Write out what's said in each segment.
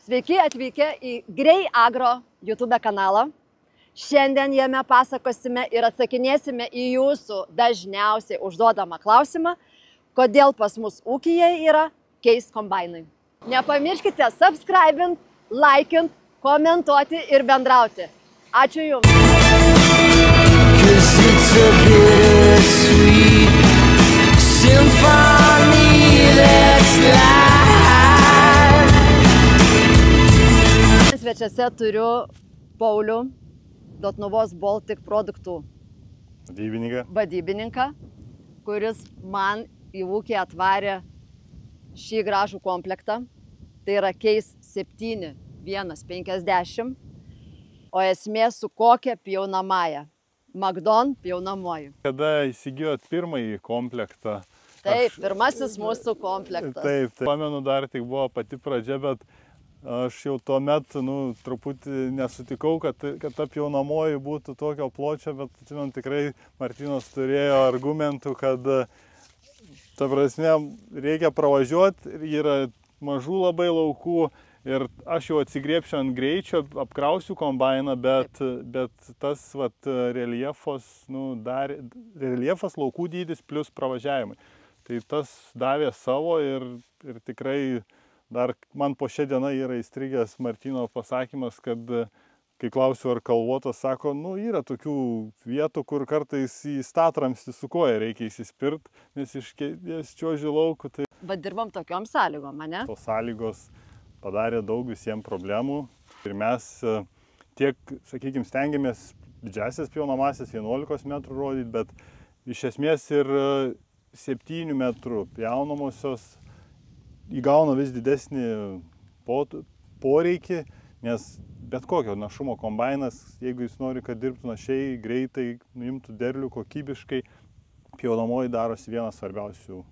Sveiki atvykę į Grey Agro YouTube kanalą. Šiandien jame pasakosime ir atsakinėsime į jūsų dažniausiai užduodamą klausimą, kodėl pas mus ūkyje yra Case kombainai. Nepamirškite subscribint, likint, komentuoti ir bendrauti. Ačiū Jums. Svečiuose turiu Paulių, Dotnuvos Baltic produktų vadybininką, kuris man į ūkį atvarė šį gražų komplektą. Tai yra Case 7150, o esmė su kokia pjaunamąja. Magdon pjaunamoji. Kada įsigijot pirmąjį komplektą? Taip, pirmasis mūsų komplektas. Taip, pamenu, dar tik buvo pati pradžia, bet aš jau tuomet, truputį nesutikau, kad ta pjaunamoji būtų tokio pločio, bet, tikrai Martynas turėjo argumentų, kad, ta prasme, reikia pravažiuoti, yra mažų labai laukų ir aš jau atsigriepšiu ant greičio, apkrausiu kombainą, bet tas reljefas laukų dydis plus pravažiavimai. Tai tas davė savo ir tikrai dar man po šią dieną yra įstrigęs Martyno pasakymas, kad kai klausiu ar kalvotas, sako, yra tokių vietų, kur kartais į statramstį su koja reikia įsispirt, nes iš čiuoži laukų. Tai... Bet dirbam tokiom sąlygom, ne? Tos sąlygos padarė daug visiems problemų ir mes tiek, sakykime, stengiamės didžiasias pjaunamasias 11 metrų rodyti, bet iš esmės ir 7 metrų pjaunamosios įgauna vis didesnį poreikį, nes bet kokio našumo kombainas, jeigu jis nori, kad dirbtų našiai, greitai, nuimtų derlių kokybiškai, pjaunamoji darosi vienas svarbiausių,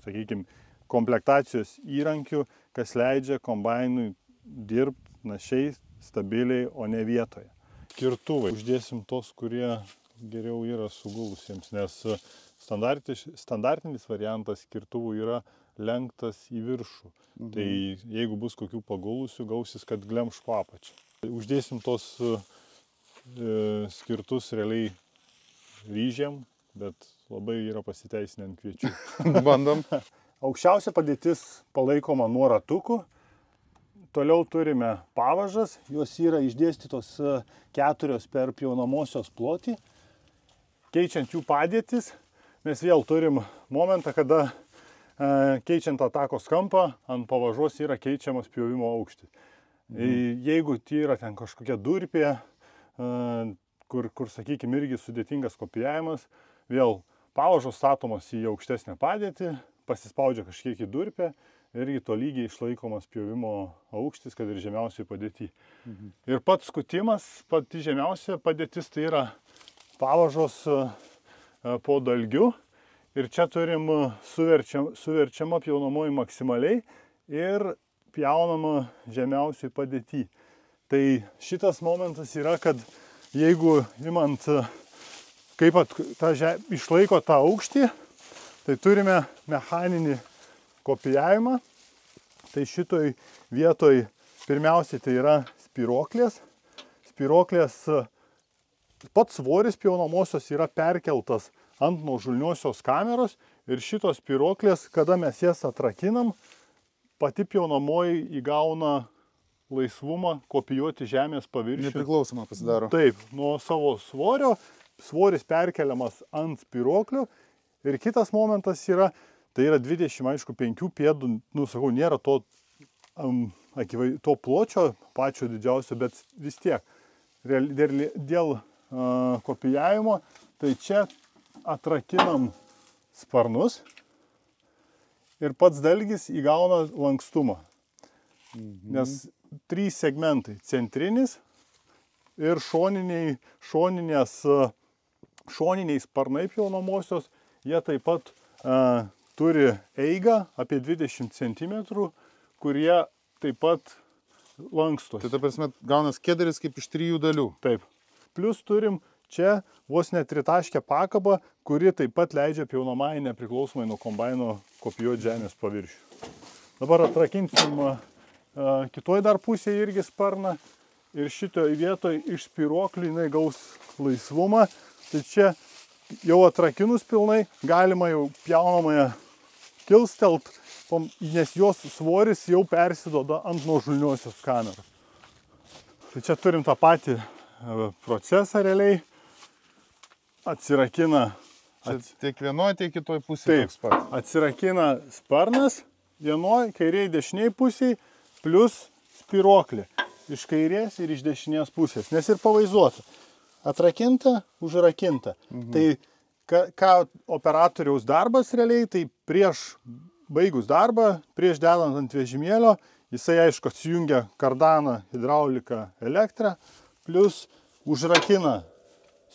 sakykime, komplektacijos įrankių, kas leidžia kombainui dirbti našiai, stabiliai, o ne vietoje. Kirtuvai. Uždėsim tos, kurie geriau yra sugulusiems, nes standartinis variantas kirtuvų yra lenktas į viršų. Tai jeigu bus kokių pagulusių, gausis, kad glemš po apačią. Uždėsim tos skirtus realiai ryžiam, bet labai yra pasiteisinę ant kviečių. Bandom. Aukščiausia padėtis palaikoma nuo ratukų. Toliau turime pavažas, jos yra išdėstytos 4 per pjaunamosios plotį. Keičiant jų padėtis, mes vėl turim momentą, kada keičiant atakos kampą, ant pavažos yra keičiamas pjovimo aukštis. Jeigu tai yra ten kažkokia durpė, kur sakykime, irgi sudėtingas kopijavimas, vėl pavažos statomos į aukštesnę padėtį, pasispaudžia kažkiek į durpę, irgi tolygiai išlaikomas pjovimo aukštis, kad ir žemiausiai padėti. Ir pats skutimas, pati žemiausia padėtis, tai yra pavažos po dalgiu. Ir čia turim suverčiama pjaunamoji maksimaliai ir pjaunama žemiausiai padėti. Tai šitas momentas yra, kad jeigu imant, kaip išlaiko tą aukštį, tai turime mechaninį kopijavimą. Tai šitoj vietoj pirmiausiai tai yra spiroklės. Spiroklės pats svoris pjaunamosios yra perkeltas ant nuožulniosios kameros ir šitos spiroklės, kada mes jas atrakinam, pati pjaunamoji įgauna laisvumą kopijuoti žemės paviršių. Nepriklausoma pasidaro. Taip, nuo savo svorio, svoris perkeliamas ant spiroklių. Ir kitas momentas yra, tai yra 25 pėdų, nėra to pločio pačio didžiausio, bet vis tiek dėl kopijavimo, tai čia atrakinam sparnus ir pats dalgis įgauna lankstumą. Nes 3 segmentai - centrinis ir šoniniai sparnai pjaunamosios, jie taip pat turi eigą apie 20 cm, kurie taip pat lankstosi. Tai ta prasme gaunas kėderis kaip iš 3 dalių. Taip. Plus turim čia vos ne tritaškę pakabą, kuri taip pat leidžia pjaunamąjį nepriklausomai nuo kombaino kopijuoti žemės paviršių. Dabar atrakinsim kitoj dar pusėje irgi sparną. Ir šitoje vietoje iš spyruoklių jinai gaus laisvumą. Tai čia jau atrakinus pilnai galima jau pjaunamąją kilstelt, nes jos svoris jau persidoda ant nuožulniosios kameros. Tai čia turim tą patį procesą realiai. Atsirakina. Tiek vienoje, tiek kitoj pusėje toks pat. Atsirakina sparnas vienoje, kairiai, dešiniai pusėje, plus spyruoklė. Iš kairės ir iš dešinės pusės, nes ir pavaizduota. Atrakinta, užrakinta. Tai ką operatoriaus darbas realiai, tai prieš baigus darbą, prieš dedant ant vežimėlio, jisai aišku atsijungia kardaną, hidrauliką, elektrą, plus užrakina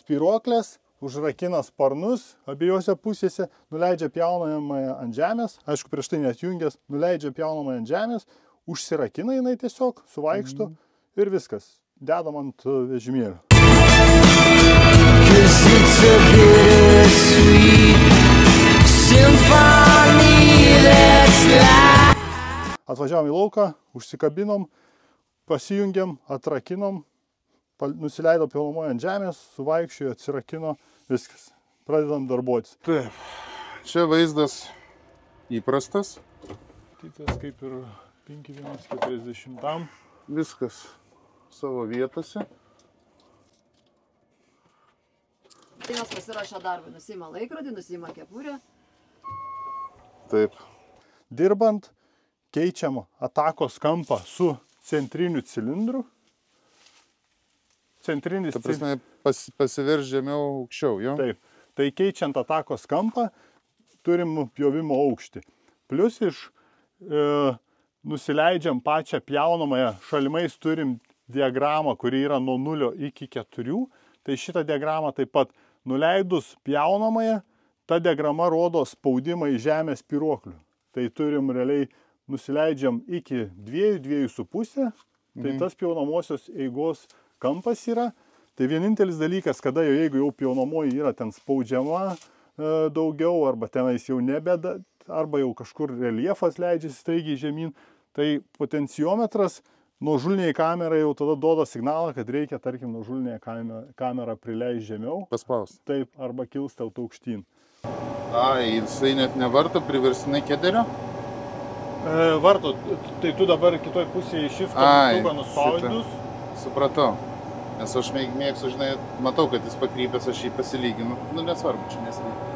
spyruoklės, užrakina sparnus abiejose pusėse, nuleidžia pjaunamąją ant žemės, aišku prieš tai neatjungęs, nuleidžia pjaunamąją ant žemės, užsirakina jinai tiesiog, suvaikšto ir viskas, dedam ant vežimėlio. Atvažiavom į lauką, užsikabinom, pasijungiam, atrakinom, nusileido pjaunamoji ant žemės, suvaikščiojo, atsirakino, viskas. Pradedam darbuotis. Taip, čia vaizdas įprastas. Kitas kaip ir 5:40. Viskas savo vietose. Tinas pasiruošia darbui, nusima laikrodį, nusima kepurę. Taip. Dirbant, keičiam atakos kampą su centriniu cilindru. Centrinis Ta prasme, pasiverš žemiau aukščiau, jo? Taip. Tai keičiant atakos kampą, turim pjovimo aukštį. Plius nusileidžiam pačią pjaunamąją, šalimais turim diagramą, kuri yra nuo 0 iki 4. Tai šitą diagramą taip pat nuleidus pjaunamąją, ta diagrama rodo spaudimą į žemės spyruoklių. Tai turim realiai nusileidžiam iki 2-2,5. Tai tas pjaunamosios eigos kampas yra. Tai vienintelis dalykas, kada jeigu jau pjaunamoji yra ten spaudžiama daugiau, arba tenais jau nebeda, arba jau kažkur reljefas leidžiasi staigiai žemyn, tai potenciometras nuožulniai kamerai jau tada duoda signalą, kad reikia, tarkim, nuožulniai kamerą prileis žemiau. Paspaus. Taip, arba kilstelt aukštyn. Jisai net nevarto priverstinai kederio? Varto, tai tu dabar kitoj pusėje šifto mygtuką nuspaudus. Supratau. Nes aš mėgstu, žinai, matau, kad jis pakrypęs, aš jį pasilyginu. Nu, nesvarbu, čia nesilyginu.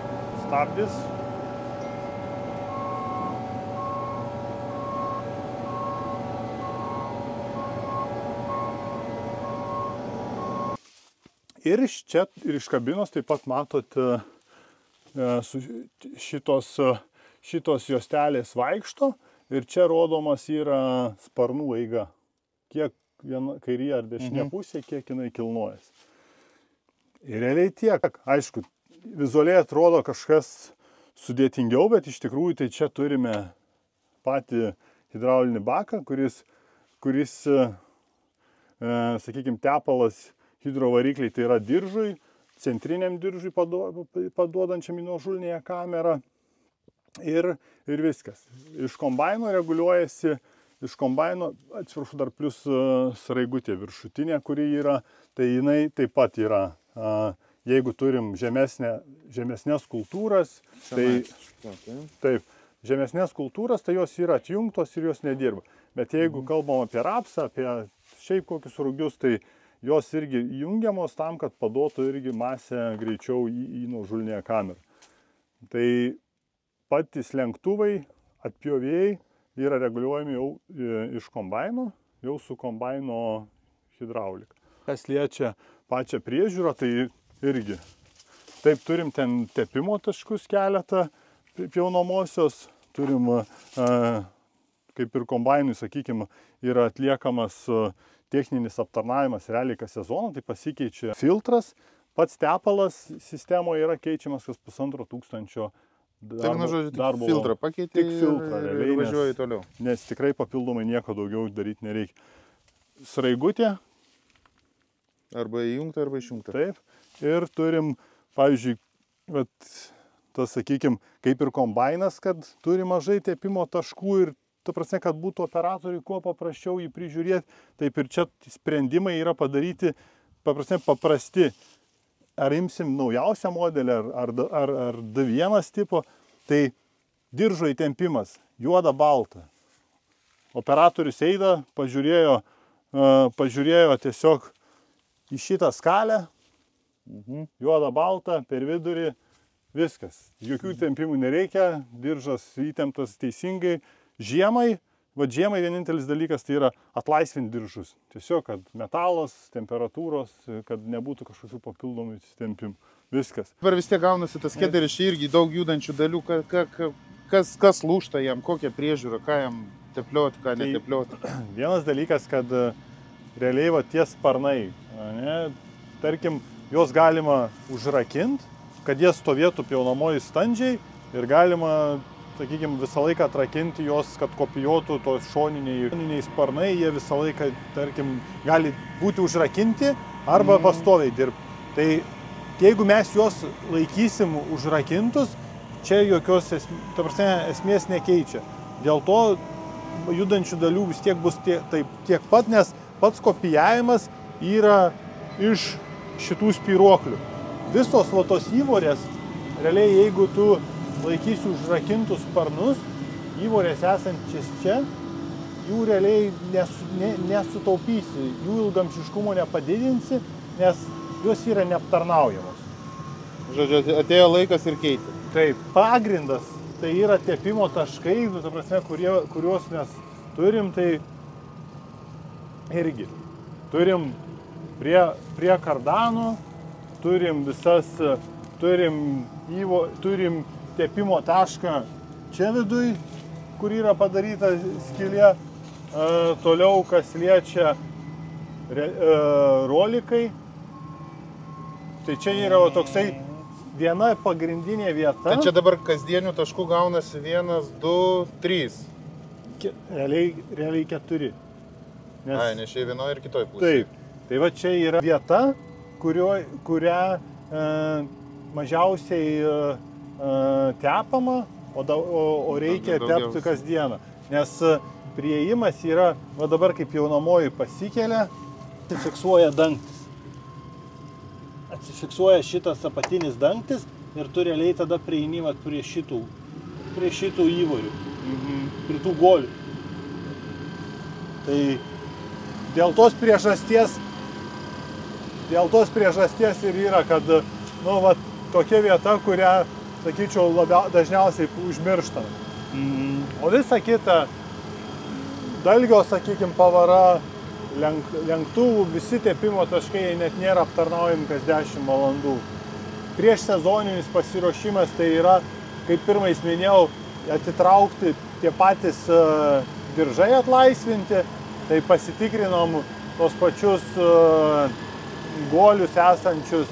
Stabdis. Ir iš čia, ir iš kabinos taip pat matot šitos juostelės vaikšto ir čia rodomas yra sparnų eiga. Kiek viena kairė ar dešinė pusė, kiek jinai kilnojasi. Ir realiai tiek. Aišku, vizualiai atrodo kažkas sudėtingiau, bet iš tikrųjų tai čia turime patį hidraulinį baką, kuris sakykime, tepalas hidrovarikliai tai yra diržui, centriniam diržui paduodančiam į nuožulnėje kamerą ir viskas. Iš kombaino reguliuojasi, atsiprašau, dar plus sraigutė viršutinė, kuri yra, tai jinai taip pat yra, jeigu turim žemesnės kultūras, tai žemesnės kultūras, tai jos yra atjungtos ir jos nedirba. Bet jeigu kalbam apie rapsą, apie šiaip kokius rugius, tai jos irgi jungiamos tam, kad paduotų irgi masę greičiau į nuožulnėje kamerą. Tai patys lenktuvai, atpjovėjai yra reguliuojami jau iš kombaino, jau su kombaino hidraulika. Kas liečia pačią priežiūrą, tai irgi. Taip, turim ten tepimo taškus keletą pjaunamosios, turim, kaip ir kombainui, sakykime, yra atliekamas techninis aptarnavimas realiai kas sezoną, tai pasikeičia filtras, pats tepalas sistemoje yra keičiamas kas 1500 darbo. Filtrą pakeitė ir važiuoji toliau. Nes tikrai papildomai nieko daugiau daryti nereikia. Sraigutė. Arba įjungta, arba išjungta. Taip. Ir turim, pavyzdžiui, tas, sakykime, kaip ir kombainas, kad turi mažai tepimo taškų ir ta prasme, kad būtų operatoriui kuo paprasčiau jį prižiūrėti, taip ir čia sprendimai yra padaryti paprasti. Ar imsim naujausią modelį, ar D1 tipo, tai diržo įtempimas, juoda balta. Operatorius eina, pažiūrėjo tiesiog į šitą skalę, juoda balta, per vidurį, viskas. Jokių tempimų nereikia, diržas įtemptas teisingai. Žiemai vienintelis dalykas tai yra atlaisvinti diržus. Tiesiog, kad metalas, temperatūros, kad nebūtų kažkokių papildomų tempimų. Viskas. Dabar vis tiek gaunasi tas keteris, čia irgi daug judančių dalių. Kas lūžta jam, kokią priežiūrą, ką jam teplioti, ką neteplioti. Vienas dalykas, kad realiai tie sparnai, tarkim, juos galima užrakinti, kad jie stovėtų pjaunamojai standžiai ir galima, sakykime, visą laiką atrakinti juos, kad kopijuotų tos šoniniai sparnai, jie visą laiką, tarkim, gali būti užrakinti arba pastoviai dirbti. Tai jeigu mes juos laikysim užrakintus, čia jokios esmės nekeičia. Dėl to judančių dalių vis tiek bus tiek pat, nes pats kopijavimas yra iš šitų spyruoklių. Visos tos įvorės, realiai jeigu tu laikysi užrakintus sparnus, įvorės esančias čia, jų realiai nesutaupysi, jų ilgamžiškumo nepadidinsi, nes jos yra neaptarnaujamos. Žodžiu, atėjo laikas ir keitė. Taip, pagrindas tai yra tepimo taškai, ta prasme, kuriuos mes turim, tai irgi turim prie kardanų, turim tepimo tašką čia viduj, kur yra padaryta skylė. Toliau, kas liečia rolikai, tai čia yra toksai viena pagrindinė vieta. Tai čia dabar kasdienių taškų gaunasi 1, 2, 3. Realiai 4. Nes čia vienoje ir kitoje pusėje. Taip. Tai va čia yra vieta, kurią mažiausiai tepama, o reikia tepti kasdieną. Nes priėjimas yra, va dabar kaip jaunamoji pasikelia, atsifiksuoja dangtis. Atsifiksuoja šitas apatinis dangtis ir tu realiai tada prieini prie šitų įvorių, prie tų golių. Tai dėl tos priežasties ir yra, kad tokia vieta, kurią, sakyčiau, dažniausiai užmirštame. O visa kita, dalgio, sakykime, pavara, lenktuvų, visi tepimo taškai net nėra aptarnaujami kas 10 valandų. Prieš sezoninis pasiruošimas tai yra, kaip pirmais minėjau, atitraukti tie patys diržai atlaisvinti, tai pasitikrinom tos pačius golius esančius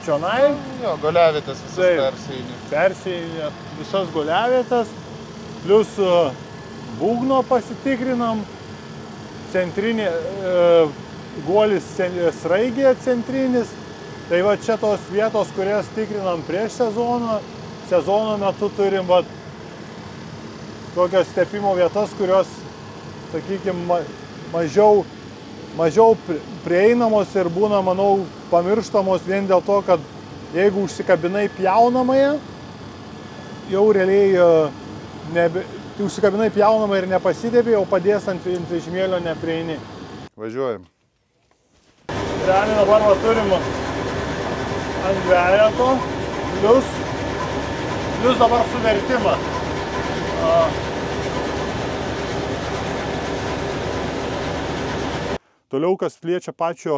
čionai. Jo, goliavietas visas persėjinė visas goliavietas, plus būgno pasitikrinam, centrinė guolis sraigė centrinis. Tai va čia tos vietos, kurias tikrinam prieš sezono metu turim tokias tepimo vietas, kurios, sakykime, mažiau prieinamos ir būna, manau, pamirštamos vien dėl to, kad jeigu užsikabinai pjaunamąją, jau realiai užsikabinai pjaunamą ir nepasidėbė, jau padės ant vežimėlio neprieini. Važiuojam. Realiai dabar turim ant dvejeto, plius dabar suvertimą. Toliau, kas liečia pati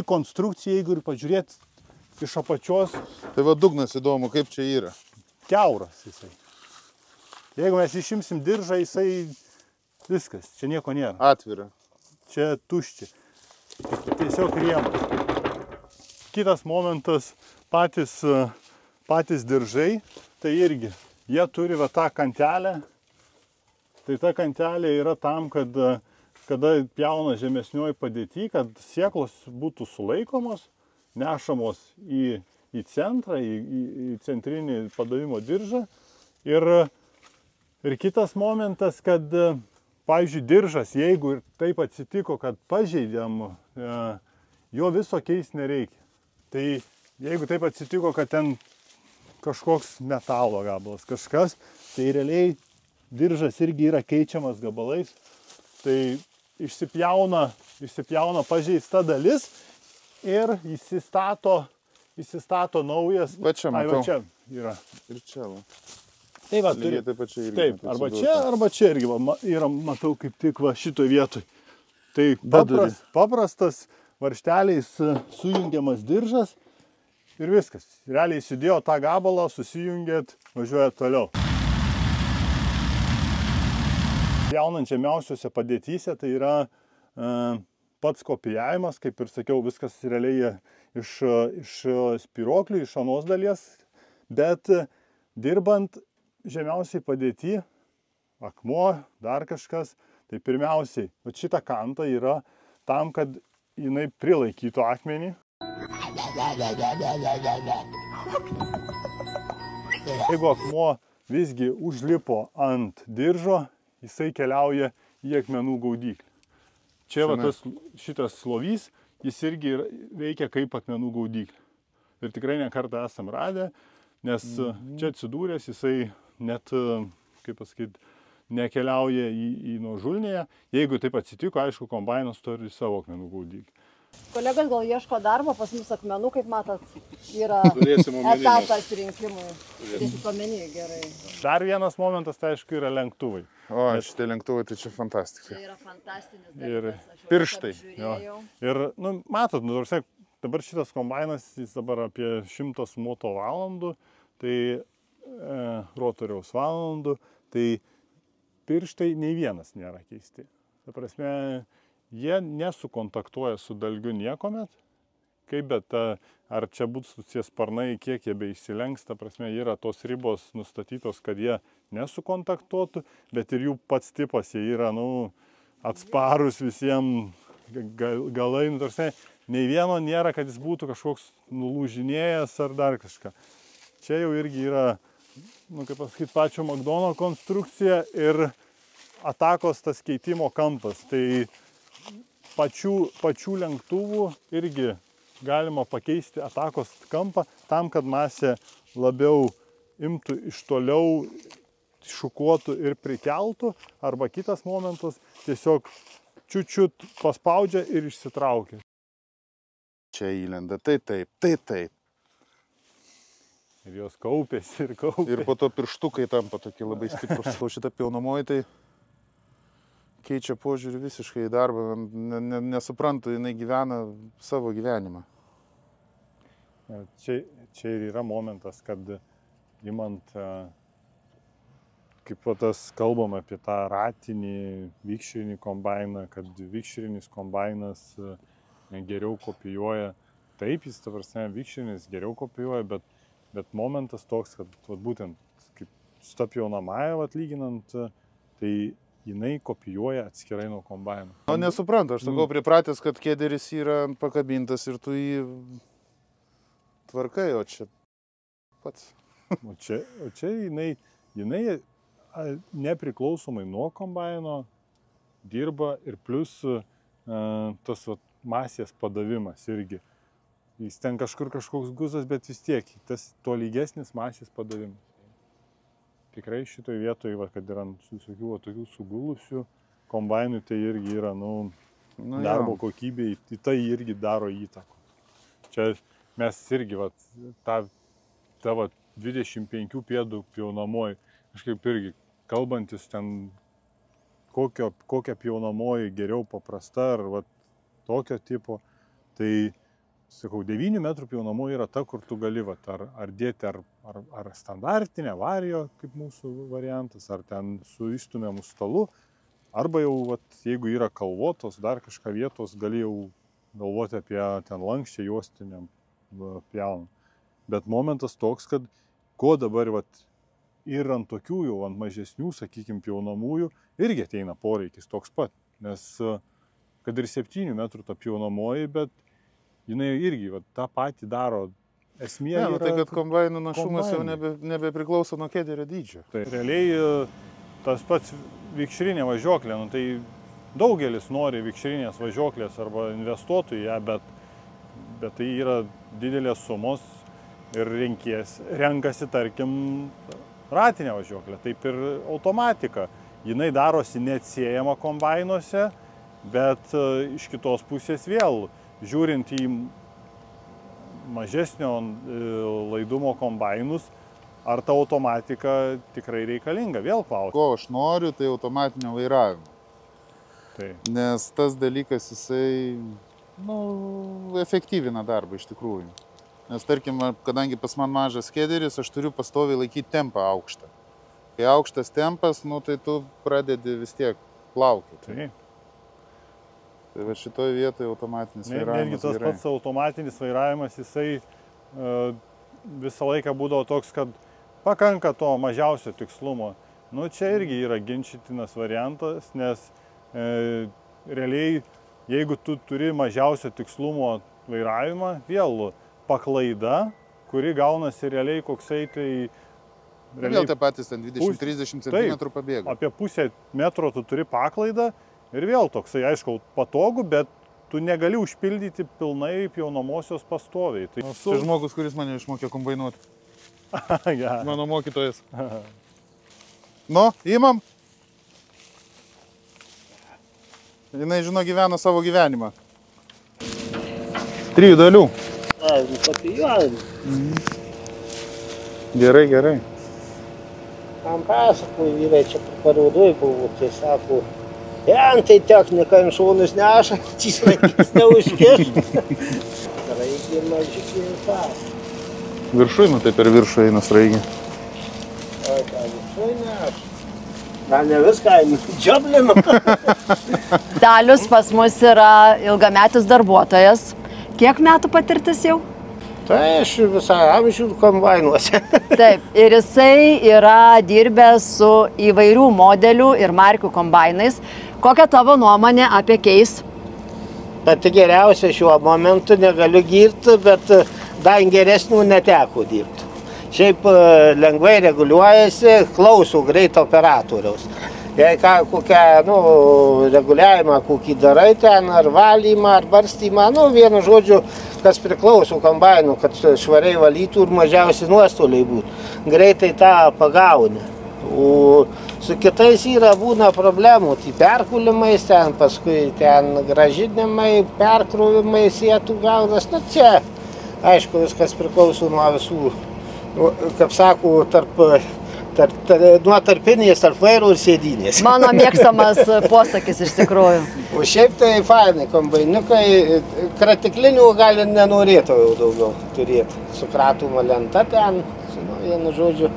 konstrukcija, jeigu ir pažiūrėti iš apačios. Tai va dugnas įdomu, kaip čia yra. Kiauras jisai. Jeigu mes išimsim diržą, jisai viskas, čia nieko nėra. Atvira. Čia tuščia. Tiesiog rėmas. Kitas momentas, patys diržai, tai irgi, jie turi va tą kantelę. Tai ta kantelė yra tam, kad kada pjauna žemesnioji padėty, kad sėklos būtų sulaikomos, nešamos į centrą, į centrinį padavimo diržą. Ir Ir kitas momentas, kad, pavyzdžiui, diržas, jeigu ir taip atsitiko, kad pažeidėm, jo viso keisti nereikia. Tai jeigu taip atsitiko, kad ten kažkoks metalo gabalas, kažkas, tai realiai diržas irgi yra keičiamas gabalais. Tai išsipjauna pažeista dalis ir įsistato naujas. Va čia matau. Va čia yra. Ir čia, va. Tai va, Lygiai taip pat čia irgi. taip, arba čia irgi va, yra, matau, kaip tik va šitoj vietoj. Tai paprastas varžteliais sujungiamas diržas ir viskas. Realiai įsidėjo tą gabalą, susijungėt, važiuojat toliau. Jaunant žemiausiuose padėtyse tai yra pats kopijavimas, kaip ir sakiau, viskas realiai iš spyruoklių, iš anos dalies, bet dirbant žemiausiai padėty, akmuo, dar kažkas, tai pirmiausiai, šitą kantą yra tam, kad jinai prilaikytų akmenį. Jeigu akmuo visgi užlipo ant diržo, jisai keliauja į akmenų gaudyklį. Čia va, šitas slovys, jis irgi veikia kaip akmenų gaudyklė. Ir tikrai ne kartą esam radę, nes čia atsidūręs jisai net, kaip pasakyti, nekeliauja į nuožulnėje. Jeigu taip atsitiko, aišku, kombainas turi savo akmenų gaudyklį. Kolegos gal ieško darbo, pas mus akmenų, kaip matot, yra etapas rinkimui. Turėsit omeny, gerai. Dar vienas momentas, tai aišku, yra lenktuvai. O, šitie lenktuvai, tai čia fantastika. Tai yra fantastinis dalykas. Pirštai. Ir, matot, dabar šitas kombainas, jis dabar apie 100 moto valandų, tai rotoriaus valandų, tai pirštai nei vienas nėra keisti. Ta prasme, jie nesukontaktuoja su dalgiu niekomet, kaip bet ar čia būtų tie sparnai, kiek jie beįsilengs, ta prasme, yra tos ribos nustatytos, kad jie nesukontaktuotų, bet ir jų pats tipas, jie yra, atsparus visiems galai, nei vieno nėra, kad jis būtų kažkoks nulūžinėjęs ar dar kažką. Čia jau irgi yra, kaip pasakyti, pačio Magdono konstrukcija ir atakos tas keitimo kampas. Tai pačių lenktuvų irgi galima pakeisti atakos kampą tam, kad masė labiau imtų iš toliau, šukuotų ir prikeltų, arba kitas momentas tiesiog čiut paspaudžia ir išsitraukia. Čia įlenda, tai taip. Ir jos kaupėsi ir kaupėsi. Ir po to pirštukai tampa tokie labai stiprus. O šitą pjaunamoji tai keičia požiūrį visiškai į darbą. Nesuprantu, jinai gyvena savo gyvenimą. Čia ir yra momentas, kad imant, kaip tas kalbam apie tą ratinį vikšrinį kombainą, kad vikšrinis kombainas geriau kopijuoja. Taip, jis, ta prasme, vikšrinis geriau kopijuoja, bet momentas toks, kad būtent kaip su ta pjaunamąja lyginant, tai jinai kopijuoja atskirai nuo kombaino. O nesuprantu, aš sakau pripratęs, kad kėderis yra pakabintas ir tu jį tvarkai, o čia pats. O čia jinai nepriklausomai nuo kombaino dirba ir plus tas masės padavimas irgi. Jis ten kažkoks guzas, bet vis tiek tas tolygesnis masės padavimas. Tikrai šitoje vietoje, kad yra visokių tokių sugulusių kombainų, tai irgi yra darbo kokybė, tai irgi daro įtaką. Čia mes irgi ta 25 pėdų pjaunamoji, kažkaip irgi kalbantis ten, kokia pjaunamoji geriau paprasta ar tokio tipo, tai sakau, 9 metrų pjaunamoji yra ta, kur tu gali ar dėti ar standartinę varijo, kaip mūsų variantas, ar ten su įstumiamu stalu, arba jau, jeigu yra kalvotos, dar kažką vietos, gali jau galvoti apie ten lankščią juostiniam pjaunam. Bet momentas toks, kad ko dabar ir ant tokių jau, ant mažesnių, sakykime, pjaunamųjų, irgi ateina poreikis toks pat, nes kad ir 7 metrų ta pjaunamoji, bet jinai irgi tą patį daro. Esmė yra... Tai kad kombainų našumas jau nebepriklauso nuo kėderio dydžio. Tai realiai tas pats vikšrinė važiuoklė, nu, tai daugelis nori vikšrinės važiuoklės arba investuotų į ją, bet tai yra didelės sumos ir renkasi, tarkim, ratinę važiuoklę, taip ir automatika. Jinai darosi neatsiejama kombainuose, bet iš kitos pusės vėl, žiūrint į mažesnio laidumo kombainus, ar ta automatika tikrai reikalinga, vėl klausiu. Ko aš noriu, tai automatinio vairavimo. Tai. Nes tas dalykas, jisai, efektyvina darbą iš tikrųjų. Nes tarkim, kadangi pas man mažas skederis, aš turiu pastoviai laikyti tempą aukštą. Kai aukštas tempas, tai tu pradedi vis tiek plaukti. Tai va šitoje vietoje automatinis vairavimas. Netgi tas pats automatinis vairavimas, jisai visą laiką būdavo toks, kad pakanka to mažiausio tikslumo. Čia irgi yra ginčytinas variantas, nes realiai, jeigu tu turi mažiausio tikslumo vairavimą, vėl paklaida, kuri gaunasi realiai koksai tai... Vėl tie patys ten 20-30 cm pabėga. Apie pusę metro tu turi paklaidą ir vėl toksai, aišku, patogu, bet tu negali užpildyti pilnai pjaunamosios pastoviai. Tai žmogus, kuris mane išmokė kombainuoti. Mano mokytojas. Imam. Jinai, žino, gyvena savo gyvenimą. 3 dalių. Gerai. Man pasako, vyrai čia parodoj buvo, tai sako, tai technika ant šonus neša, laikys neužkiš. Sraigė mažikė pasako. Viršui, tai per viršų eina sraigė. O, ką viršui neša? Gal ne viską, džioblinu. Dalius pas mus yra ilgametis darbuotojas. Kiek metų patirtis jau? Tai aš visą amžių kombainuose. Taip, ir jisai yra dirbęs su įvairių modelių ir markių kombainais. Kokia tavo nuomonė apie Keis? Pati geriausia šiuo momentu, negaliu girti, bet dar geresnių neteko dirbti. Šiaip lengvai reguliuojasi, klausau greito operatoriaus. Jei kokią reguliavimą, kokį darai ten, ar valymą, ar barstymą, vienu žodžiu, kas priklauso kombainu, kad švariai valytų ir mažiausiai nuostoliai būtų. Greitai tą pagauni. O su kitais būna problemų, tai perkulimais, ten paskui ten gražinimai, perkrovimai, sietų gaunas. Čia, aišku, viskas priklauso nuo visų, kaip sako, nuo tarpinės, tarp vairo ir sėdynės. Mano mėgstamas posakis iš tikrųjų. O šiaip tai fainai kombainiukai, kratiklinių gali nenorėtų jau daugiau turėti. Su kratuma lenta ten, vienu žodžiu,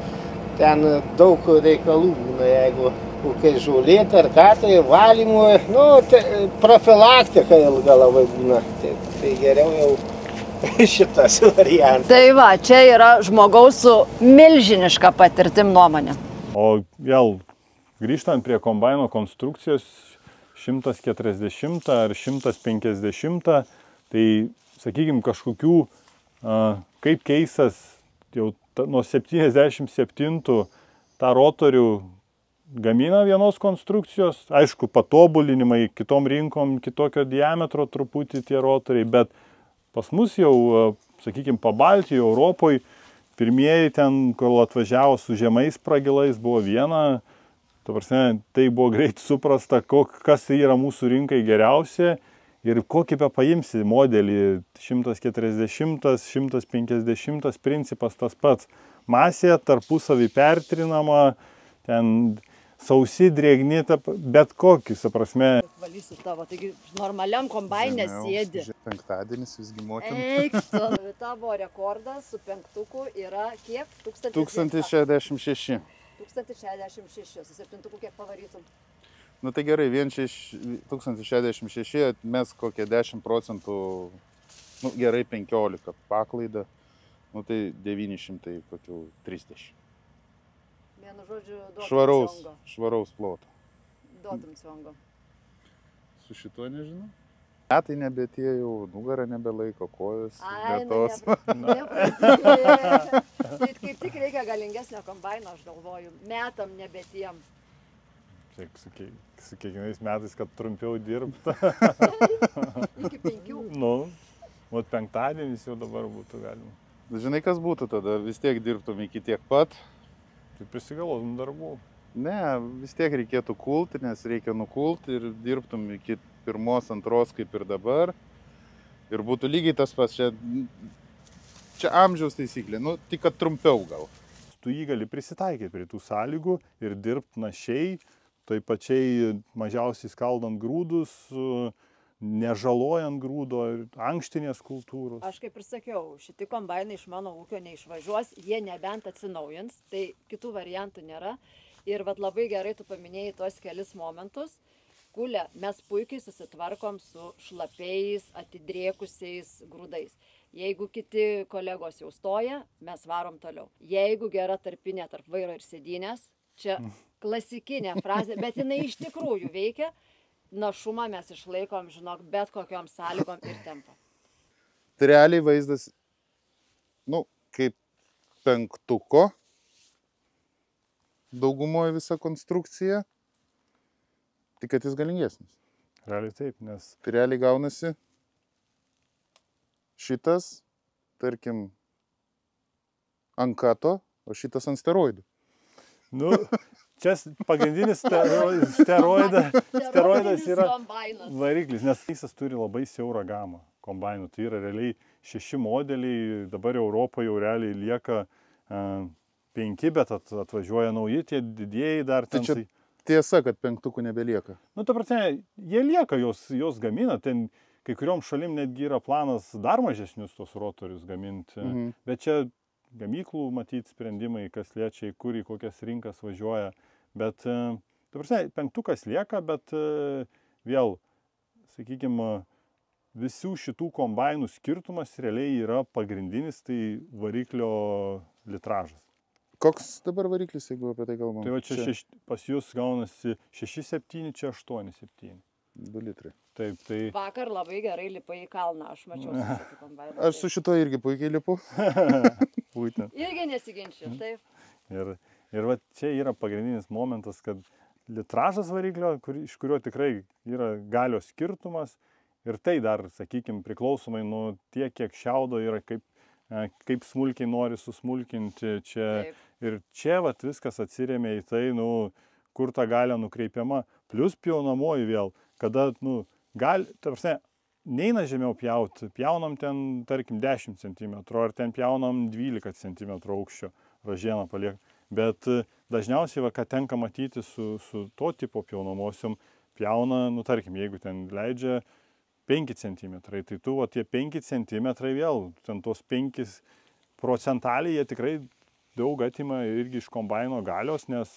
ten daug reikalų būna, jeigu kokia žolėta ar ką, tai valymui, profilaktika ilga labai būna, tai geriau jau šitas variantas. Tai va, čia yra žmogaus su milžiniška patirtim nuomonė. O vėl grįžtant prie kombaino konstrukcijos 140 ar 150, tai sakykime kažkokių, kaip Keisas jau nuo 77 tą rotorių gamina vienos konstrukcijos, aišku, patobulinimai kitom rinkom, kitokio diametro truputį tie rotoriai, bet pas mus jau, sakykime, Pabaltijoje, Europoje, pirmieji ten, kol atvažiavo su žemais pragilais, buvo viena, tai buvo greit suprasta, kas yra mūsų rinkai geriausia ir kokį paimsi modelį 140, 150, principas tas pats. Masė tarpusavį pertrinama, ten sausi, drėgni, bet kokį, suprasme. Valysiu tavo, taigi normaliam kombainė sėdi. Penktadienis visgi motina. Eikstu. Tavo rekordas su penktuku yra kiek? 1066. 1066. Su septintuku kiek pavarytum? Tai gerai, vien 1066 mes kokie 10%, gerai 15 paklaidą, tai 900 kokių 30. Vienu žodžiu, duotum švaraus ploto. Duotum svongo. Su šituo nežinau. Metai nebe tie jau, nugarą nebelaiko, kojos netos. Tai kaip tik reikia galingesnio kombaino, aš galvoju, metam nebe tiem. su kiekvienais metais, kad trumpiau dirbta. Iki 5. Nu, o penktadienis jau dabar būtų galima. Žinai, kas būtų tada? Vis tiek dirbtum iki tiek pat. Tai prisigalvotum darbų. Ne, vis tiek reikėtų kulti, nes reikia nukulti ir dirbtum iki 1-2 kaip ir dabar. Ir būtų lygiai tas pats, čia amžiaus taisyklė, nu, tik kad trumpiau gal. Tu jį gali prisitaikyti prie tų sąlygų ir dirbti našiai, tai pačiai mažiausiai skaldant grūdus, nežalojant grūdo ir ankštinės kultūros. Aš kaip ir sakiau, šiti kombainai iš mano ūkio neišvažiuos, jie nebent atsinaujins, tai kitų variantų nėra. Ir vat labai gerai tu paminėjai tuos kelis momentus. Kūlė, mes puikiai susitvarkom su šlapiais, atidrėkusiais grūdais. Jeigu kiti kolegos jau stoja, mes varom toliau. Jeigu gera tarpinė tarp vairo ir sėdynės, čia klasikinė frazė, bet jinai iš tikrųjų veikia. Našumą mes išlaikom, žinok, bet kokiom sąlygom ir tempom. Tai realiai vaizdas, nu, kaip 5, daugumoje visa konstrukcija, tik kad jis galingesnis. Realiai taip, nes... Tai realiai gaunasi šitas, tarkim, ant kato, o šitas ant steroidų. Nu, čia pagrindinis steroidas yra variklis, nes jis turi labai siaurą gamą kombainų. Tai yra realiai 6 modeliai, dabar Europoje jau realiai lieka 5, bet atvažiuoja nauji, tie didieji dar ten. Tai čia tiesa, kad 5 nebelieka. Nu, ta prasme, jie lieka, jos gamina, ten kai kuriom šalim netgi yra planas dar mažesnius tos rotorius gaminti, bet čia gamyklų matyti sprendimai, kas liečia, kur į kokias rinkas važiuoja, bet, ta prasme, 5 lieka, bet vėl, sakykime, visų šitų kombainų skirtumas realiai yra pagrindinis, tai variklio litražas. Koks dabar variklis, jeigu apie tai kalbam? Tai va čia pas jūs gaunasi 6,7, čia 8,7. 2 litrai. Taip, tai... Vakar labai gerai lipai į kalną, aš mačiau su šitų kombainą. Aš su šito irgi puikiai lipu. Būtent. Irgi nesiginčiu, taip. Ir va čia yra pagrindinis momentas, kad litražas variklio, iš kurio tikrai yra galios skirtumas, ir tai dar, sakykime, priklausomai nuo tiek, kiek šiaudo yra, kaip smulkiai nori susmulkinti čia. Taip. Ir čia vat, viskas atsiremia į tai, kur ta galia nukreipiama. Plius pjaunamoji vėl, kada, ta prasme, neina žemiau pjauti, pjaunam ten, tarkim, 10 cm, ar ten pjaunam 12 cm aukščio, ražieną paliek. Bet dažniausiai, ką tenka matyti su to tipo pjaunamosiom, pjauna, tarkim, jeigu ten leidžia 5 cm, tai tu, tie 5 cm vėl, ten tos 5 procentaliai, jie tikrai daug atima irgi iš kombaino galios, nes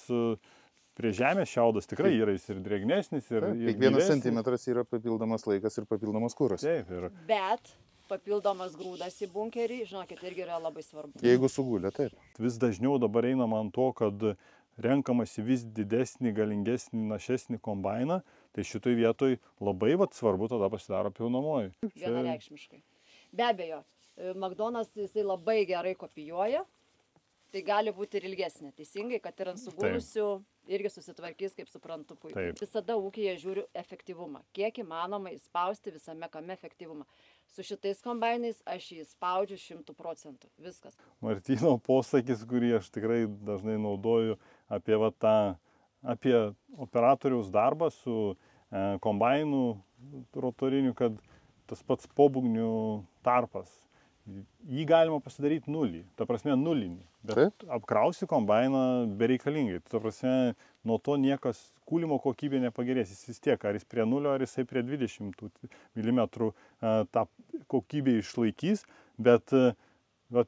prie žemės šiaudas tikrai yra jis ir drėgnesnis, ir kiekvienas centimetras yra papildomas laikas ir papildomas kuras. Taip, bet papildomas grūdas į bunkerį, žinokit, irgi yra labai svarbu. Jeigu sugulė, taip. Vis dažniau dabar einama ant to, kad renkamasi vis didesnį, galingesnį, našesnį kombainą, tai šitoj vietoj labai svarbu tada pasidaro pjaunamoji. Vienareikšmiškai. Be abejo, McDonald's jisai labai gerai kopijuoja, tai gali būti ir ilgesnė, teisingai, kad ir ant sugulusių irgi susitvarkys, kaip suprantu, puikiai. Visada ūkyje žiūriu efektyvumą. Kiek įmanoma įspausti visame kame efektyvumą. Su šitais kombainais aš jį spaudžiu 100%. Viskas. Martyno posakis, kurį aš tikrai dažnai naudoju apie operatoriaus darbą su kombainu rotoriniu, kad tas pats pobūgnių tarpas. Jį galima pasidaryti nulį, ta prasme nulinį, bet apkrausi kombainą bereikalingai. Ta prasme, nuo to niekas kūlimo kokybė nepagerės. Jis vis tiek, ar jis prie 0, ar jisai prie 20 mm tą kokybę išlaikys, bet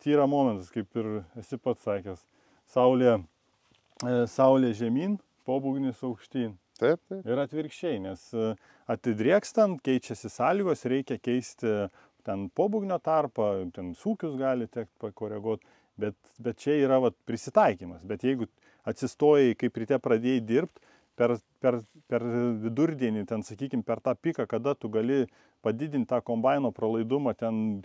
yra momentas, kaip ir esi pats sakęs, saulė žemyn, pobūgnis aukštyn. Taip. Ir atvirkščiai, nes atidrėkstant keičiasi sąlygos, reikia keisti ten pobūgnio tarpą, ten sūkius gali tekti pakoreguoti, bet čia yra prisitaikymas. Bet jeigu atsistojai, kaip ryte pradėjai dirbti, per vidurdienį, ten, sakykime, per tą piką, kada tu gali padidinti tą kombaino pralaidumą ten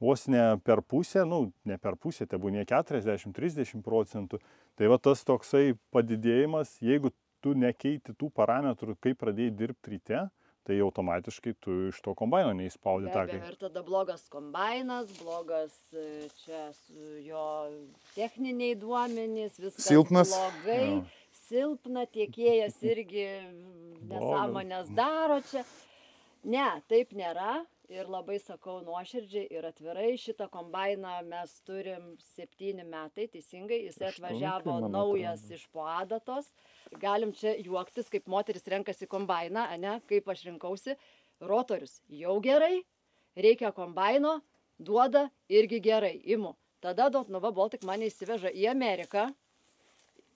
vos ne per pusę, ne per pusę, tebūnie 40-30%, tai tas toksai padidėjimas, jeigu tu nekeiti tų parametrų, kaip pradėjai dirbti ryte, tai automatiškai tu iš to kombaino neįspaudi tą. Ir tada blogas kombainas, blogas čia jo techniniai duomenys, viskas Silpnas. blogai, silpna, tiekėjas irgi nesąmonės daro čia. Ne, taip nėra. Ir labai sakau nuoširdžiai ir atvirai, šitą kombainą mes turim 7 metai, teisingai, jis atvažiavo naujas iš po adatos. Galim čia juoktis, kaip moteris renkasi kombainą, ne, kaip aš rinkausi. Rotorius jau gerai, reikia kombaino, duoda irgi gerai, imu. Tada Dotnuva Baltic mane įsiveža į Ameriką,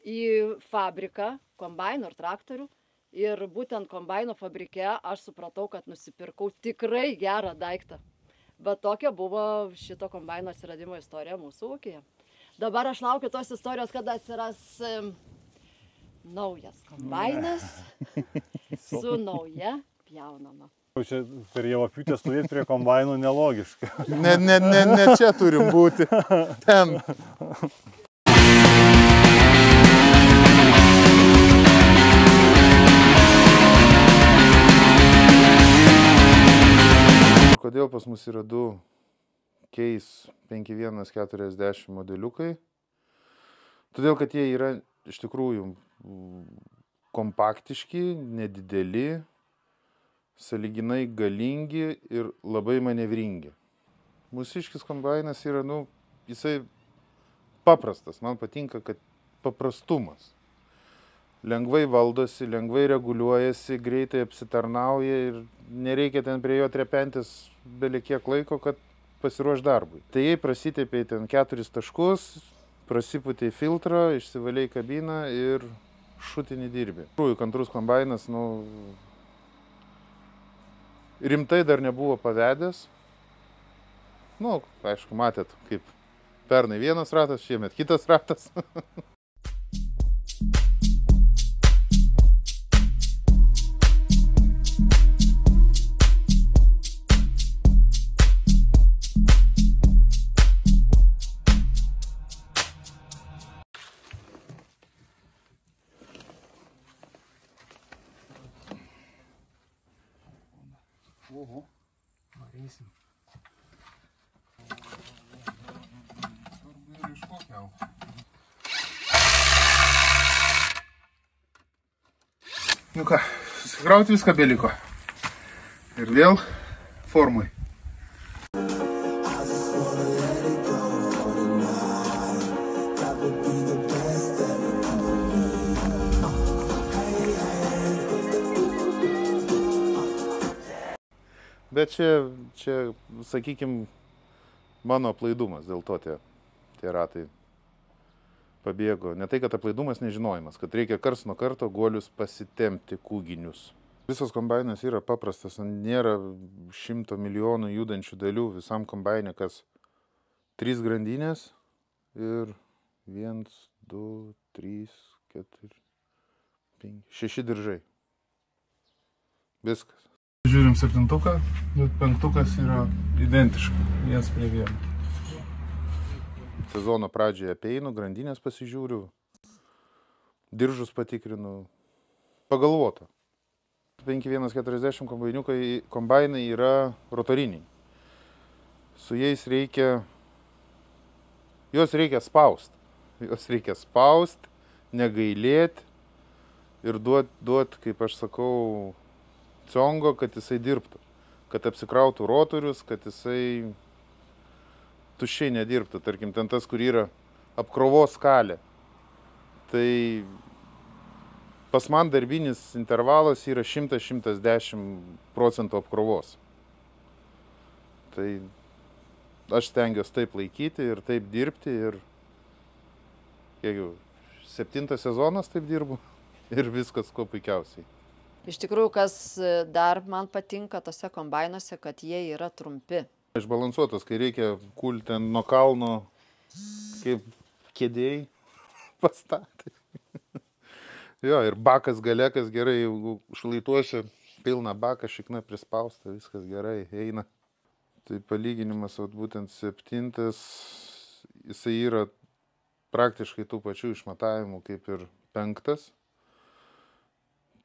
į fabriką kombainų ir traktorių. Ir būtent kombaino fabrike aš supratau, kad nusipirkau tikrai gerą daiktą. Bet tokia buvo šito kombaino atsiradimo istorija mūsų ūkyje. Dabar aš laukiu tos istorijos, kada atsiras naujas kombainas su nauja pjaunama. Čia per Javapjūtę stovėti prie kombaino nelogiška. Ne čia turim būti. Ten. Kodėl pas mus yra 2 Case 5140 modeliukai? Todėl, kad jie yra iš tikrųjų kompaktiški, nedideli, sąlyginai galingi ir labai manevringi. Mūsiškis kombainas yra, jisai paprastas. Man patinka, kad paprastumas. Lengvai valdosi, lengvai reguliuojasi, greitai apsitarnauja ir nereikia ten prie jo trepentis belekiek laiko, kad pasiruoš darbui. Tai jei prasitepėjai ten 4 taškus, prasiputėjai filtrą, išsivaliai kabiną ir šutinį dirbi. Kantrus kombainas, rimtai dar nebuvo pavedęs. Aišku, matėt, kaip pernai vienas ratas, šiemet kitas ratas. Oho, varysim. Svarbu ir iškokiau. Ką, susikrauti viską beliko. Ir vėl formui. Bet čia, sakykime, mano aplaidumas, dėl to tie ratai pabėgo. Ne tai, kad aplaidumas, nežinojimas, kad reikia karts nuo karto guolius pasitempti kūginius. Visas kombainas yra paprastas, nėra 100 milijonų judančių dalių visam kombaine, kas 3 grandinės ir 1, 2, 3, 4, 5, 6 diržai. Viskas. Žiūrim 7-uką, bet 5-ukas yra identiška, 1 prie 1. Sezono pradžioje apeinu, grandinės pasižiūriu, diržus patikrinu, pagalvota. 5140 kombainai yra rotoriniai. Su jais juos reikia spaust. Juos reikia spaust, negailėti ir duot, kaip aš sakau, ciongo, kad jisai dirbtų, kad apsikrautų rotorius, kad jisai tuščiai nedirbtų. Tarkim, ten tas, kur yra apkrovos skalė. Tai pas man darbinis intervalas yra 100-110% apkrovos. Tai aš stengiuosi taip laikyti ir taip dirbti ir jeigu 7 sezonas taip dirbu ir viskas kuo puikiausiai. Iš tikrųjų, kas dar man patinka tose kombainuose, kad jie yra trumpi. Išbalansuotas, kai reikia kulti nuo kalno, kaip kėdėjai pastatė. Jo, ir bakas gale, kas gerai, jeigu šlaituosi pilną baką, šikna prispausta, viskas gerai, eina. Tai palyginimas, būtent 7, jisai yra praktiškai tų pačių išmatavimų kaip ir 5.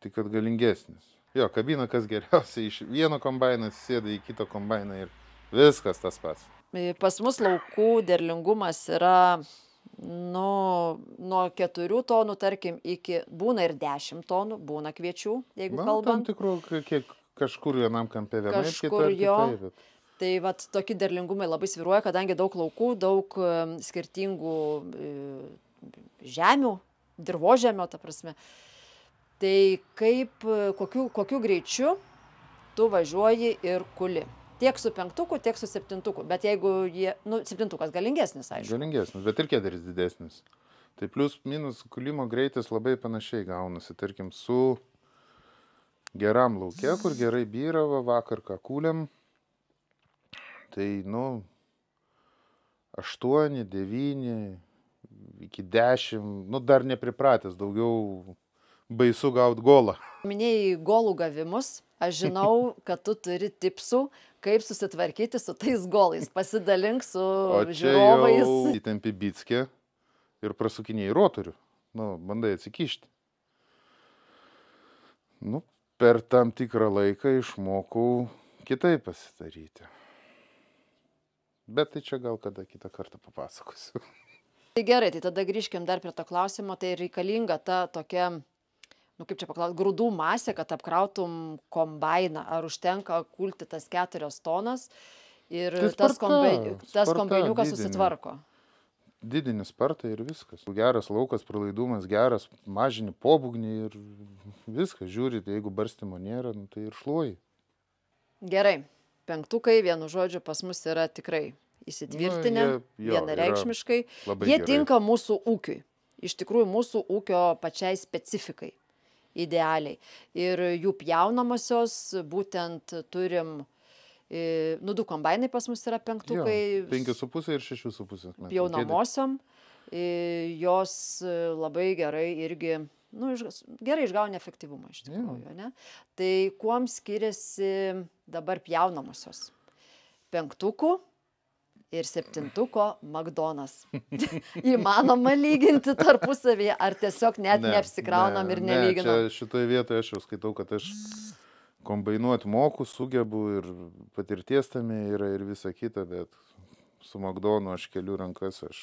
tik kad galingesnis. Jo, kabina kas geriausiai, iš vieno kombaino sėda į kito kombainą ir viskas tas pats. Pas mus laukų derlingumas yra nuo 4 tonų, tarkim, iki būna ir 10 tonų, būna kviečių, jeigu kalbam. Tam tikrų, kiek kažkur vienam kampe vienaip, kažkur jo. Tai vat tokie derlingumai labai svyruoja, kadangi daug laukų, daug skirtingų žemių, dirvožemio, ta prasme. Tai kaip, kokiu greičiu tu važiuoji ir kuli. Tiek su 5, tiek su 7. Bet jeigu 7 galingesnis, aišku. Galingesnis, bet ir kėderis didesnis. Tai plius minus kulimo greitis labai panašiai gaunasi. Tarkim, su geram lauke, kur gerai byravo, vakar ką kūlėm, tai 8, 9, iki 10, dar nepripratęs, daugiau baisu gaut golą. Minėjai golų gavimus, aš žinau, kad tu turi tipsų, kaip susitvarkyti su tais golais. Pasidalink su žiūrovais. O čia jau įtempi bickę ir prasukinėjai rotorių. Bandai atsikišti. Per tam tikrą laiką išmokau kitaip pasidaryti. Bet tai čia gal kada kitą kartą papasakosiu. Tai gerai, tai tada grįžkim dar prie to klausimo. Tai reikalinga ta tokia, kaip čia paklausti, grūdų masė, kad apkrautum kombainą. Ar užtenka kulti tas 4 tonas ir tas kombainiukas susitvarko? Didini spartą ir viskas. Geras laukas, pralaidumas, geras, mažini pobūgnį ir viskas. Žiūri, jeigu barstymo nėra, tai ir šluoji. Gerai. 5, vienu žodžiu, pas mus yra tikrai įsitvirtinę, vienareikšmiškai. Jie tinka mūsų ūkiui. Iš tikrųjų, mūsų ūkio pačiai specifikai. Idealiai. Ir jų pjaunamosios, būtent turim, 2 kombainai pas mus yra 5. 5,5 ir 6,5. Pjaunamosiom. Jos labai gerai irgi, gerai išgauna efektyvumą iš tikrųjų, ne? Tai kuom skiriasi dabar pjaunamosios? 5 ir 7 Magdonas. Įmanoma lyginti tarpusavėje, ar tiesiog net neapsikraunam ir nelyginam? Šitoje vietoje aš jau skaitau, kad aš kombainuoti moku, sugebu ir patirties tame yra ir visa kita, bet su Magdonu aš keliu rankas, aš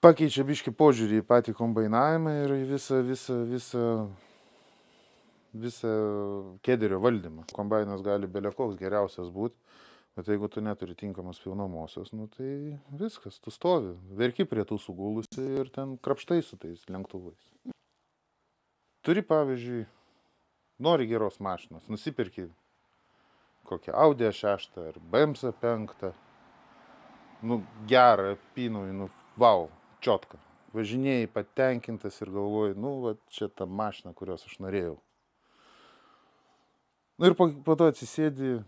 pakeičia biškį požiūrį į patį kombainavimą ir į visą kėderio valdymą. Kombainas gali belekoks geriausias būti, bet jeigu tu neturi tinkamos pjaunamosios, tai viskas, tu stovi, verki prie tų sugulusi ir ten krapštai su tais lenktuvais. Turi, pavyzdžiui, nori geros mašinos, nusipirki kokią Audi A6 ar BMW 5, gerą, pinui, vau, čiotka. Važinėjai patenkintas ir galvoji, čia ta mašina, kurios aš norėjau. Ir po to atsisėdi,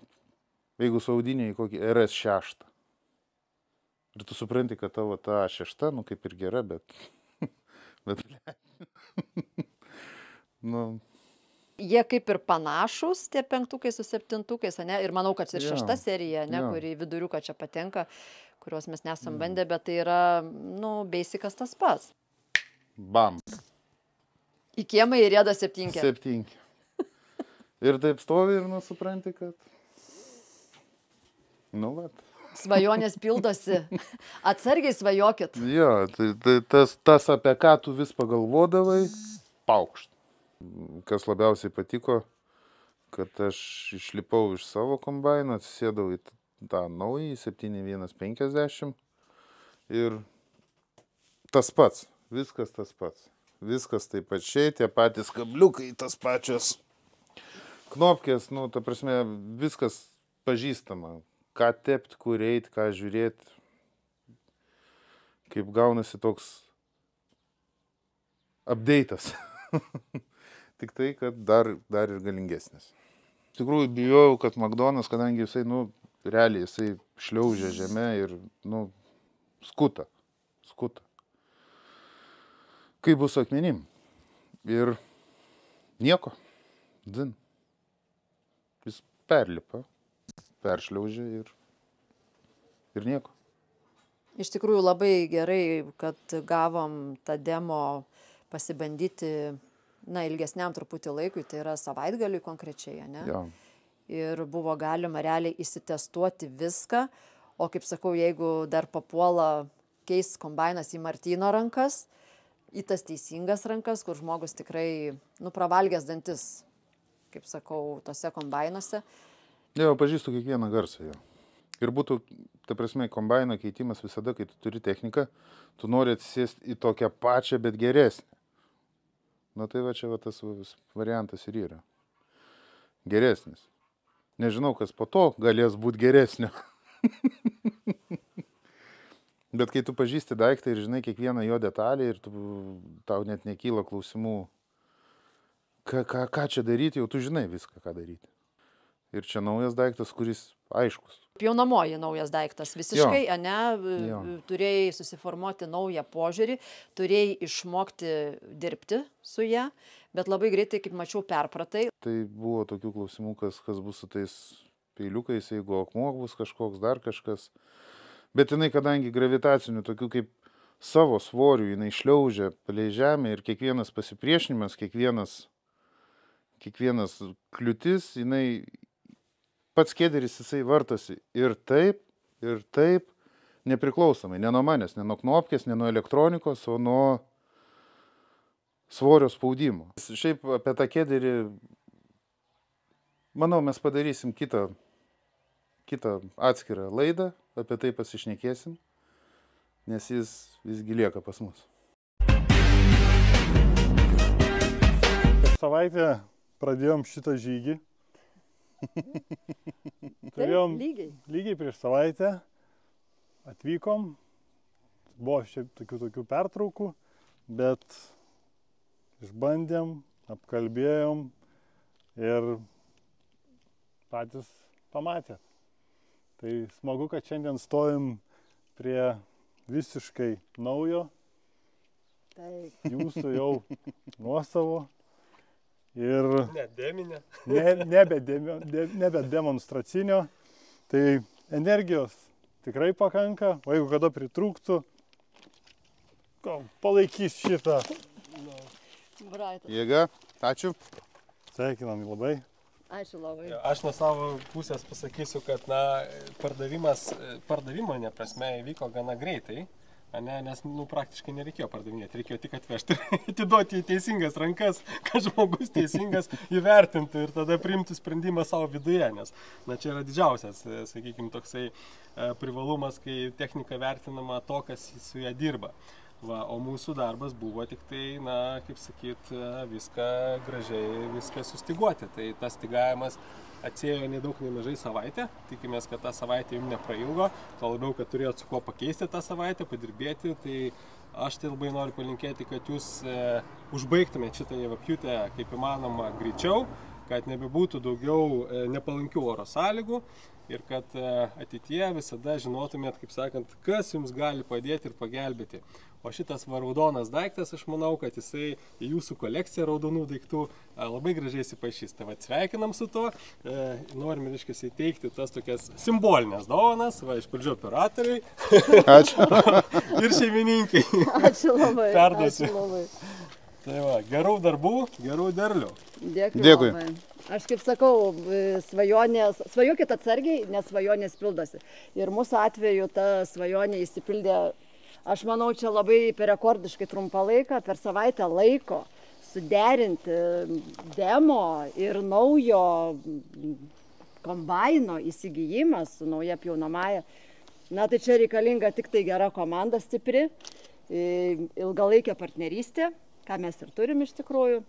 jeigu saudinėjai kokį RS6. Ir tu supranti, kad tavo ta A6, kaip ir gera, bet Jie kaip ir panašus, tie 5 su 7, ne? Ir manau, kad ir 6 serija, ne, kuri viduriuką čia patenka, kurios mes nesam bandę, bet tai yra, basicas tas pats. Bam. Į kiemą įrėda 7. 7. Ir taip stovi ir supranti, kad Svajonės pildosi. Atsargiai svajokit. Jo, tai tas apie ką tu vis pagalvodavai, paukšt. Kas labiausiai patiko, kad aš išlipau iš savo kombaino, atsisėdau į tą naują 7150 ir tas pats, viskas tas pats. Viskas taip pačiai, tie patys kabliukai, tas pačios knopkės, ta prasme, viskas pažįstama. Ką tept, kur eit, ką žiūrėt. Kaip gaunasi toks update'as. Tik tai, kad dar ir galingesnis. Iš tikrųjų, bijojau, kad Magdonas, kadangi jisai, realiai jisai šliaužia žemę ir, skuta. Kaip bus su akmenim. Ir nieko. Dzin. Jis perlipa, peršliaužia ir nieko. Iš tikrųjų labai gerai, kad gavom tą demo pasibandyti ilgesniam truputį laikui, tai yra savaitgaliui konkrečiai, ne? Jo. Ir buvo galima realiai įsitestuoti viską, o kaip sakau, jeigu dar papuola keis kombainas į Martyno rankas, į tas teisingas rankas, kur žmogus tikrai, pravalgęs dantis, kaip sakau, tose kombainuose. Jo, pažįstu kiekvieną garsą jo. Ir būtų, ta prasme, kombaino keitimas visada, kai tu turi techniką, tu nori atsisėsti į tokią pačią, bet geresnę. Na tai va čia va tas variantas ir yra. Geresnis. Nežinau, kas po to galės būti geresnio. Bet kai tu pažįsti daiktą ir žinai kiekvieną jo detalę ir tau net nekyla klausimų, ką čia daryti, jau tu žinai viską, ką daryti. Ir čia naujas daiktas, kuris aiškus. Pjaunamoji naujas daiktas visiškai, turėjai susiformuoti naują požiūrį, turėjai išmokti dirbti su ją, bet labai greitai, kaip mačiau, perpratai. Tai buvo tokių klausimų, kas bus su tais peiliukais, jeigu akmuo bus kažkoks, dar kažkas. Bet jinai, kadangi gravitacinių, tokių kaip savo svorių, jinai šliaužia palei žemę ir kiekvienas pasipriešinimas, kiekvienas kliūtis, jinai pats kėderis jisai vartosi ir taip, nepriklausomai, ne nuo manęs, ne nuo knopkės, ne nuo elektronikos, o nuo svorio spaudimo. Šiaip apie tą kėderį, manau, mes padarysim kitą atskirą laidą, apie tai pasišnekėsim, nes jis visgi lieka pas mus. Savaitę pradėjom šitą žygį. Turėjom lygiai prieš savaitę, atvykom, buvo šiaip tokių pertraukų, bet išbandėm, apkalbėjom ir patys pamatė. Tai smagu, kad šiandien stovim prie visiškai naujo, jūsų jau nuosavo. Ir nebe demonstracinio, tai energijos tikrai pakanka, o jeigu kada pritrūktų, palaikys šitą. Jėga, ačiū. Sveikinam labai. Ačiū labai. Aš nuo savo pusės pasakysiu, kad pardavimo prasme įvyko gana greitai. Nes praktiškai nereikėjo pardavinėti, reikėjo tik atvežti ir atiduoti į teisingas rankas, kad žmogus teisingas įvertintų ir tada priimtų sprendimą savo viduje, nes čia yra didžiausias, sakykime, toksai privalumas, kai technika vertinama to, kas su ją dirba. O mūsų darbas buvo tik tai, kaip sakyt, viską gražiai, viską sustiguoti. Tai tas stygavimas atsėjo nei daug nei mažai savaitę. Tikimės, kad tą savaitę jums neprailgo. Tuo labiau, kad turėjot su kuo pakeisti tą savaitę, padirbėti. Tai aš tai labai noriu palinkėti, kad jūs užbaigtumėte šitą javapjūtę kaip įmanoma greičiau, kad nebebūtų daugiau nepalankių oro sąlygų ir kad ateityje visada žinotumėt, kaip sakant, kas jums gali padėti ir pagelbėti. O šitas raudonas daiktas, aš manau, kad jisai į jūsų kolekciją raudonų daiktų labai gražiai įsipaišys. Tai sveikinam su to, norime, reiškia, įteikti tas tokias simbolinės dovanas, iš pradžių operatoriai. Ačiū. Ir šeimininkai. Ačiū labai. Perduosiu. Ačiū labai. Tai gerų darbų, gerų derlių. Dėkui. Labai. Aš kaip sakau, svajokit atsargiai, nes svajonės pildosi. Ir mūsų atveju ta svajonė įsipildė, aš manau, čia labai per rekordiškai trumpą laiką, per savaitę laiko suderinti demo ir naujo kombaino įsigijimą su nauja pjaunamąja. Tai čia reikalinga tik tai gera komanda stipri, ilgalaikė partnerystė, ką mes ir turim iš tikrųjų.